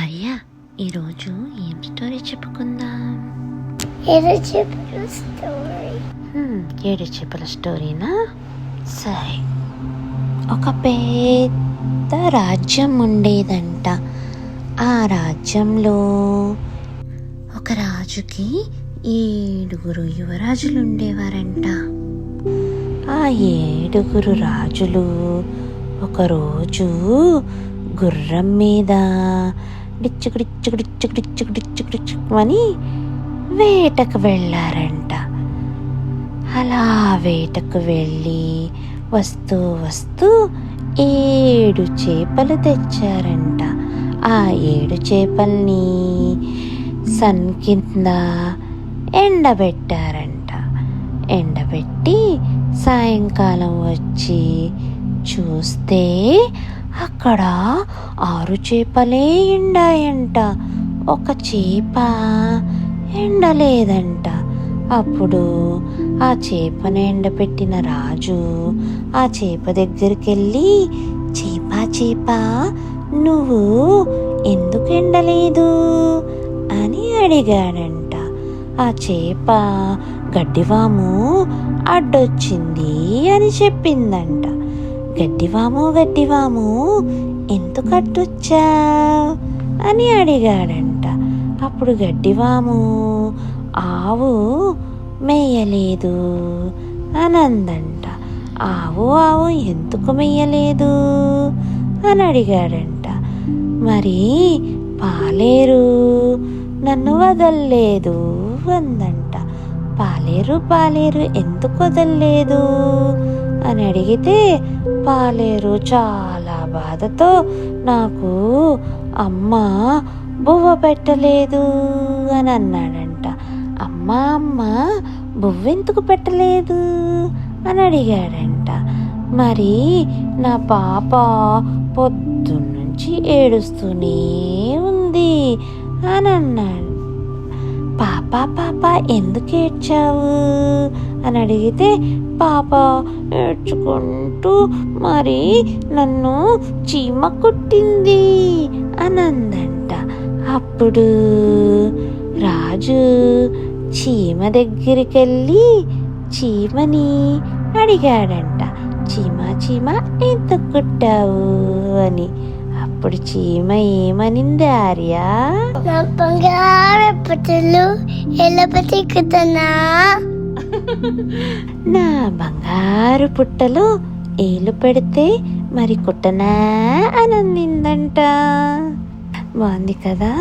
ఆర్య, ఈరోజు ఏం స్టోరీ చెప్పుకుందాం? ఏడు చేపల స్టోరీనా? సరే. ఒక పెద్ద రాజ్యం ఉండేదంట. ఆ రాజ్యంలో ఒక రాజుకి 7 యువరాజులు ఉండేవారంట. ఆ 7 రాజులు ఒకరోజు గుర్రం మీద డిచ్చుకుడిచ్చుకుడిచ్చుకుడిచ్చుకుడిచ్చుకుడిచ్చుకుడిచ్చుకుమని వేటకు వెళ్ళారంట. అలా వేటకు వెళ్ళి వస్తూ వస్తూ 7 చేపలు తెచ్చారంట. ఆ 7 చేపల్ని సన్ కింద ఎండబెట్టారంట. ఎండబెట్టి సాయంకాలం వచ్చి చూస్తే అక్కడ 6 చేపలే ఎండాయంట. ఒక చేప ఎండలేదంట. అప్పుడు ఆ చేపను ఎండబెట్టిన రాజు ఆ చేప దగ్గరికి వెళ్ళి, చేప నువ్వు ఎందుకు ఎండలేదు అని అడిగాడంట. ఆ చేప గడ్డివాము అడ్డొచ్చింది అని చెప్పిందంట. గడ్డివాము ఎందుకు అడ్డొచ్చా అని అడిగాడంట. అప్పుడు గడ్డివాము ఆవు మేయలేదు అని అందంట. ఆవు ఎందుకు మేయలేదు అని అడిగాడంట. మరి పాలేరు నన్ను వదల్లేదు అందంట. పాలేరు ఎందుకు వదల్లేదు అని అడిగితే, పాలేరు చాలా బాధతో నాకు అమ్మ బువ్వ పెట్టలేదు అని అన్నాడంట. అమ్మ బువ్వెందుకు పెట్టలేదు అని అడిగాడంట. మరి నా పాప పొద్దున్నుంచి ఏడుస్తూనే ఉంది అని అన్నాడు. పాప ఎందుకు ఏడ్చావు అని అడిగితే, పాప ఏడ్చుకుంటూ మరి నన్ను చీమ కుట్టింది అని అందంట. అప్పుడు రాజు చీమ దగ్గరికి వెళ్ళి చీమని అడిగాడంట, చీమ ఎందుకు కుట్టావు అని. అప్పుడు చీమ ఏమనింది ఆర్య? నా బంగారు పుట్టలు ఎలా బతికుతున్నా? నా బంగారు పుట్టలు ఏలు పెడితే మరి కుట్టనా అని అందంట. బాగుంది కదా?